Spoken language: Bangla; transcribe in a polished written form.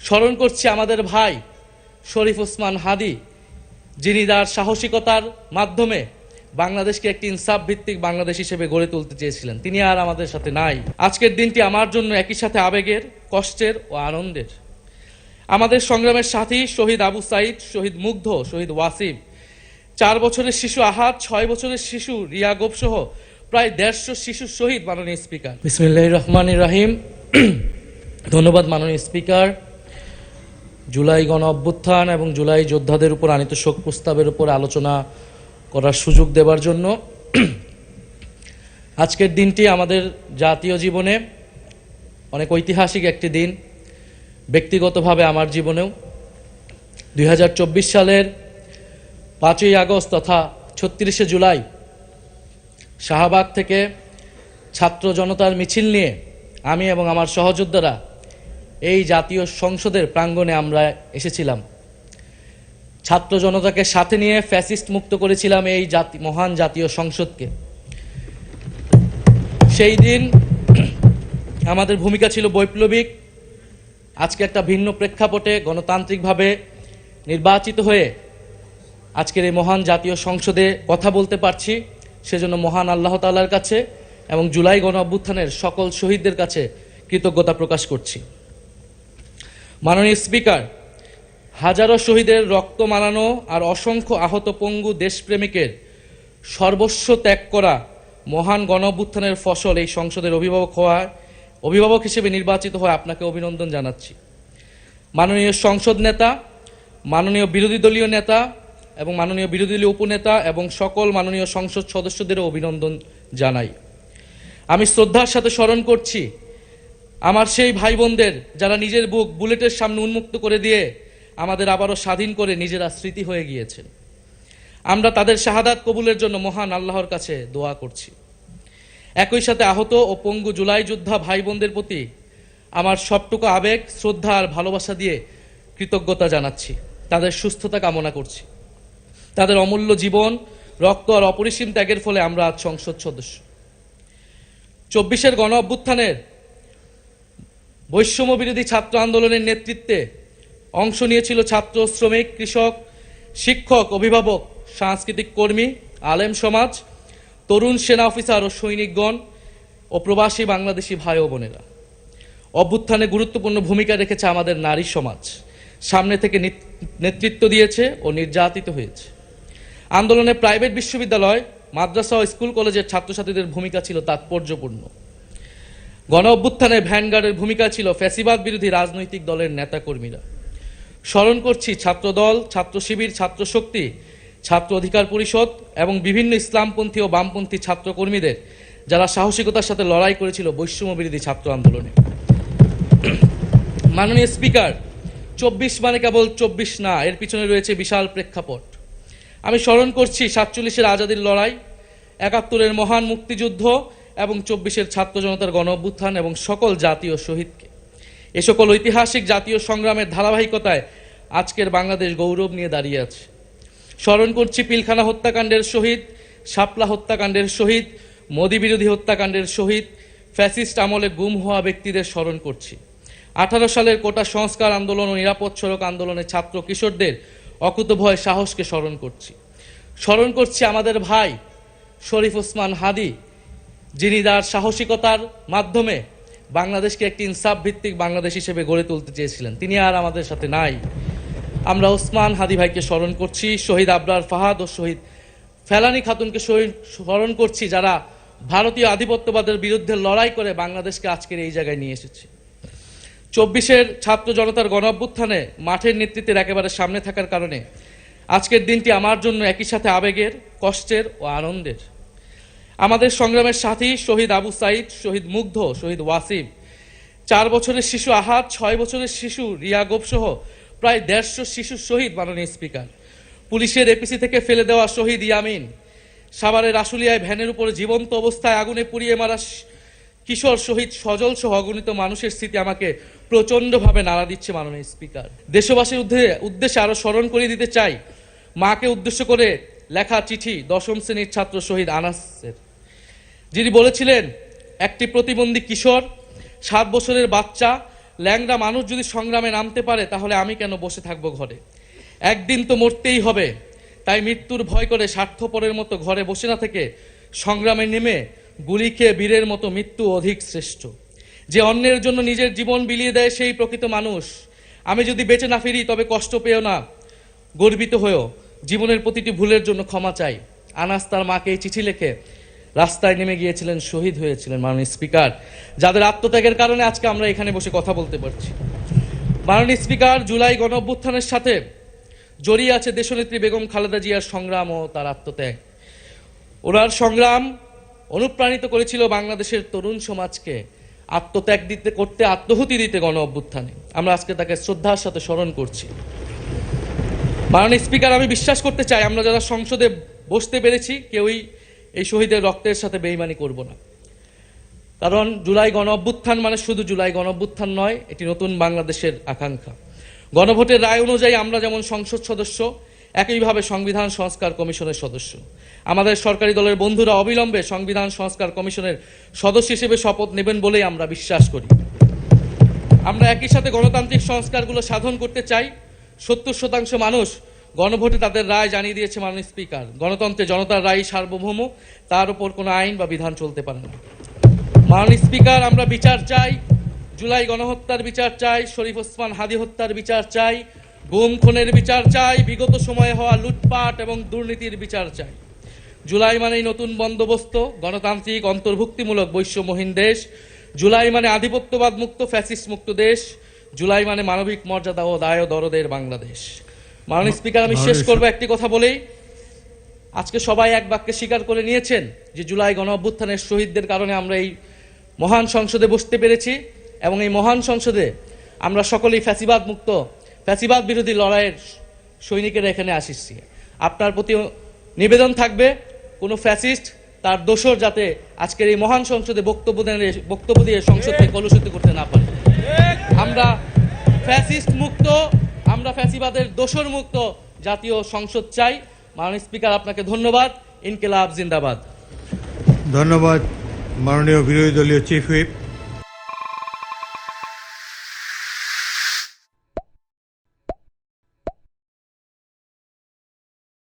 স্মরণ করছি আমাদের ভাই শরীফ ওসমান হাদি, যিনি তার সাহসিকতার মাধ্যমে বাংলাদেশকে একটি ইনসাফ ভিত্তিক বাংলাদেশ হিসেবে গড়ে তুলতে চেয়েছিলেন। তিনি আর আমাদের সাথে নাই। আজকের দিনটি আমার জন্য একই সাথে আবেগের, কষ্টের ও আনন্দের। আমাদের সংগ্রামের সাথী শহীদ আবু সাইদ, শহীদ মুগ্ধ, শহীদ ওয়াসিম, 4 বছরের শিশু আহাদ, 6 বছরের শিশু রিয়া গোপ সহ প্রায় 150 শিশু শহীদ। মাননীয় স্পিকার, বিসমিল্লাহির রহমানির রহিম। ধন্যবাদ মাননীয় স্পিকার। জুলাই গণ অভ্যুত্থান এবং জুলাই যোদ্ধাদের উপর আনিত শোক প্রস্তাবের উপর আলোচনা করার সুযোগ দেওয়ার জন্য। আজকের দিনটি আমাদের জাতীয় জীবনে অনেক ঐতিহাসিক একটি দিন, ব্যক্তিগতভাবে আমার জীবনেও। 2024 সালের 5ই আগস্ট তথা 36শে জুলাই শাহবাগ থেকে ছাত্র জনতার মিছিল নিয়ে আমি এবং আমার সহযোদ্ধারা এই জাতীয় সংসদের প্রাঙ্গণে আমরা এসেছিলাম। ছাত্র জনতাকে সাথে নিয়ে ফ্যাসিস্ট মুক্ত করেছিলাম এই মহান জাতীয় সংসদকে। সেই দিন আমাদের ভূমিকা ছিল বৈপ্লবিক। আজকে একটা ভিন্ন প্রেক্ষাপটে গণতান্ত্রিকভাবে নির্বাচিত হয়ে আজকের এই মহান জাতীয় সংসদে কথা বলতে পারছি, সেজন্য মহান আল্লাহ তাআলার কাছে এবং জুলাই গণ অভ্যুত্থানের সকল শহীদদের কাছে কৃতজ্ঞতা প্রকাশ করছি। মাননীয় স্পিকার, হাজারো শহীদের রক্ত মানানো আর অসংখ্য আহত পঙ্গু দেশপ্রেমিকের সর্বস্ব ত্যাগ করা মহান গণ অভ্যুত্থানের ফসল এই সংসদের অভিভাবক হিসেবে নির্বাচিত হয়ে আপনাকে অভিনন্দন জানাচ্ছি। মাননীয় সংসদ নেতা, মাননীয় বিরোধী দলীয় নেতা এবং মাননীয় বিরোধী দলীয় উপনেতা এবং সকল মাননীয় সংসদ সদস্যদেরও অভিনন্দন জানাই। আমি শ্রদ্ধার সাথে স্মরণ করছি আমার সেই ভাই বোনদের যারা নিজের বুক বুলেটের সামনে উন্মুক্ত করে দিয়ে আমাদের আবারও স্বাধীন করে নিজেরা স্মৃতি হয়ে গিয়েছেন। আমরা তাদের শাহাদাত কবুলের জন্য মহান আল্লাহর কাছে দোয়া করছি। একই সাথে আহত ও পঙ্গু জুলাই যোদ্ধা ভাই বোনদের প্রতি আমার সবটুকু আবেগ, শ্রদ্ধা আর ভালোবাসা দিয়ে কৃতজ্ঞতা জানাচ্ছি। তাদের সুস্থতা কামনা করছি। তাদের অমূল্য জীবন, রক্ত আর অপরিসীম ত্যাগের ফলে আমরা আজ সংসদ সদস্য। 24-এর গণ অভ্যুত্থানের বৈষম্য বিরোধী ছাত্র আন্দোলনের নেতৃত্বে অংশ নিয়েছিল ছাত্র, শ্রমিক, কৃষক, শিক্ষক, অভিভাবক, সাংস্কৃতিক কর্মী, আলেম সমাজ, তরুণ সেনা অফিসার ও সৈনিকগণ ও প্রবাসী বাংলাদেশি ভাই ও বোনেরা। অভ্যুত্থানে গুরুত্বপূর্ণ ভূমিকা রেখেছে আমাদের নারী সমাজ, সামনে থেকে নেতৃত্ব দিয়েছে ও নির্যাতিত হয়েছে। আন্দোলনে প্রাইভেট বিশ্ববিদ্যালয়, মাদ্রাসা ও স্কুল কলেজের ছাত্রছাত্রীদের ভূমিকা ছিল তাৎপর্যপূর্ণ। গণ অভ্যুত্থানে ভ্যানগার্ডের ভূমিকা ছিল ফ্যাসিবাদ বিরোধী রাজনৈতিক দলের নেতাকর্মীরা। স্মরণ করছি ছাত্রদল, ছাত্র শিবির, ছাত্র শক্তি, ছাত্র অধিকার পরিষদ এবং বিভিন্ন ইসলামপন্থী ও বামপন্থী ছাত্রকর্মীদের যারা সাহসিকতার সাথে লড়াই করেছিল বৈষম্য বিরোধী ছাত্র আন্দোলনে। মাননীয় স্পিকার, 24 মানে কেবল 24 না, এর পিছনে রয়েছে বিশাল প্রেক্ষাপট। আমি স্মরণ করছি 47-এর আজাদির লড়াই, 71-এর মহান মুক্তিযুদ্ধ এবং 24-এর ছাত্র জনতার গণ অভ্যুত্থান এবং সকল জাতীয় শহীদকে। এ সকল ঐতিহাসিক জাতীয় সংগ্রামের ধারাবাহিকতায় আজকের বাংলাদেশ গৌরব নিয়ে দাঁড়িয়ে আছে। স্মরণ করছি পিলখানা হত্যাকাণ্ডের শহীদ, শাপলা হত্যাকাণ্ডের শহীদ, মোদি বিরোধী হত্যাকাণ্ডের শহীদ, ফ্যাসিস্ট আমলে গুম হওয়া ব্যক্তিদের স্মরণ করছি। 18 সালের কোটা সংস্কার আন্দোলন ও নিরাপদ সড়ক আন্দোলনে ছাত্র কিশোরদের অকুতোভয় সাহসকে স্মরণ করছি। স্মরণ করছি আমাদের ভাই শরীফ ওসমান হাদি, যিনি তার সাহসিকতার মাধ্যমে বাংলাদেশকে একটি ইনসাফ ভিত্তিক বাংলাদেশ হিসেবে গড়ে তুলতে চেয়েছিলেন। তিনি আর আমাদের সাথে নাই। আমরা ওসমান হাদি ভাইকে স্মরণ করছি। শহীদ আবরার ফাহাদ ও শহীদ ফেলানী খাতুনকে স্মরণ করছি, যারা ভারতীয় আধিপত্যবাদের বিরুদ্ধে লড়াই করে বাংলাদেশকে আজকের এই জায়গায় নিয়ে এসেছে। 24-এর ছাত্র জনতার গণ অভ্যুত্থানে মাঠের নেতৃত্বের একেবারে সামনে থাকার কারণে আজকের দিনটি আমার জন্য একই সাথে আবেগের, কষ্টের ও আনন্দের। আমাদের সংগ্রামের সাথী শহীদ আবু সাইদ, শহীদ মুগ্ধ, শহীদ ওয়াসিম, 4 বছরের শিশু আহাদ, 6 বছরের শিশু রিয়া গোপ সহ প্রায় 150 শিশু শহীদ। মাননীয় স্পিকার, পুলিশের এপিসি থেকে ফেলে দেওয়া শহীদ ইয়ামিন, সাভারের আশুলিয়ায় ভ্যানের উপরে জীবন্ত অবস্থায় আগুনে পুড়িয়ে মারা কিশোর শহীদ সজল সহ অগণিত মানুষের স্মৃতি আমাকে প্রচণ্ডভাবে নাড়া দিচ্ছে। মাননীয় স্পিকার, দেশবাসীর উদ্দেশ্যে আরো স্মরণ করিয়ে দিতে চাই মাকে উদ্দেশ্য করে লেখা চিঠি 10ম শ্রেণীর ছাত্র শহীদ আনাসের, যিনি বলেছিলেন, একটি প্রতিবন্ধী কিশোর, 7 বছরের বাচ্চা ল্যাংড়া মানুষ যদি সংগ্রামে নামতে পারে তাহলে আমি কেন বসে থাকবো ঘরে? একদিন তো মরতেই হবে, তাই মৃত্যুর ভয় করে স্বার্থপরের মতো ঘরে বসে না থেকে সংগ্রামে নেমে গুলি খেয়ে বীরের মতো মৃত্যু অধিক শ্রেষ্ঠ। যে অন্যের জন্য নিজের জীবন বিলিয়ে দেয় সেই প্রকৃত মানুষ। আমি যদি বেঁচে না ফিরি তবে কষ্ট পেও না, গর্বিত হয়েও জীবনের প্রতিটি ভুলের জন্য ক্ষমা চাই। আনাস তার মাকে এই চিঠি লিখে রাস্তায় নেমে গিয়েছিলেন, শহীদ হয়েছিলেন মাননীয় স্পিকার, যাদের আত্মত্যাগের কারণে আজকে আমরা এখানে বসে কথা বলতে পারছি। মাননীয় স্পিকার, জুলাই গণঅভ্যুত্থানের সাথে জড়িয়ে আছে দেশনেত্রী বেগম খালেদা জিয়ার সংগ্রাম ও তার আত্মত্যাগ। ওনার সংগ্রাম অনুপ্রাণিত করেছিল বাংলাদেশের তরুণ সমাজকে আত্মত্যাগ করতে, আত্মহুতি দিতে গণ অভ্যুত্থানে। আমরা আজকে তাকে শ্রদ্ধার সাথে স্মরণ করছি। মাননীয় স্পিকার, আমি বিশ্বাস করতে চাই আমরা যারা সংসদে বসতে পেরেছি কেউই এই শহীদের রক্তের সাথে বেইমানি করব না। কারণ জুলাই গণ অভ্যুত্থান মানে শুধু জুলাই গণ অভ্যুত্থান নয়, এটি নতুন বাংলাদেশের আকাঙ্ক্ষা। গণভোটের রায় অনুযায়ী আমরা যেমন সংসদ সদস্য, একইভাবে সংবিধান সংস্কার কমিশনের সদস্য। আমাদের সরকারি দলের বন্ধুরা অবিলম্বে সংবিধান সংস্কার কমিশনের সদস্য হিসেবে শপথ নেবেন বলেই আমরা বিশ্বাস করি। আমরা একই সাথে গণতান্ত্রিক সংস্কারগুলো সাধন করতে চাই। 70% মানুষ গণভোটে তাদের রায় জানিয়ে দিয়েছে মাননীয় স্পিকার। গণতন্ত্রে জনতার রায় সার্বভৌম, তার উপর কোনো আইন বা বিধান চলতে পারে না। মাননীয় স্পিকার, আমরা বিচার চাই, জুলাই গণহত্যার বিচার চাই, শরীফ ওসমান হাদি হত্যার বিচার চাই, গুম খুনের বিচার চাই, বিগত সময়ে হওয়া লুটপাট এবং দুর্নীতির বিচার চাই। জুলাই মানেই নতুন বন্দোবস্ত, গণতান্ত্রিক অন্তর্ভুক্তিমূলক বৈষম্যহীন দেশ। জুলাই মানে আধিপত্যবাদ মুক্ত, ফ্যাসিস্ট মুক্ত দেশ। জুলাই মানে মানবিক মর্যাদা ও দায় দরদের বাংলাদেশ। মাননীয় স্পিকার, আমি শেষ করবো একটি কথা বলেই। আজকে সবাই এক বাক্যে স্বীকার করে নিয়েছেন যে জুলাই গণ অভ্যুত্থানের শহীদদের কারণে আমরা এই মহান সংসদে বসতে পেরেছি এবং এই মহান সংসদে আমরা সকলেই ফ্যাসিবাদ মুক্ত, ফ্যাসিবাদ বিরোধী লড়াইয়ের সৈনিকেরা এখানে আসিছি। আপনার প্রতি নিবেদন থাকবে কোনো ফ্যাসিস্ট তার দোসর যাতে আজকের এই মহান সংসদে বক্তব্য দিয়ে সংসদকে কলুষিত করতে না পারে। আমরা ফ্যাসিস্ট মুক্ত, আমরা ফ্যাসিবাদের দোসর মুক্ত জাতীয় সংসদ চাই। মাননীয় স্পিকার, আপনাকে ধন্যবাদ। ইনকিলাব জিন্দাবাদ। ধন্যবাদ মাননীয় বিরোধী দলীয় চিফ হুইপ।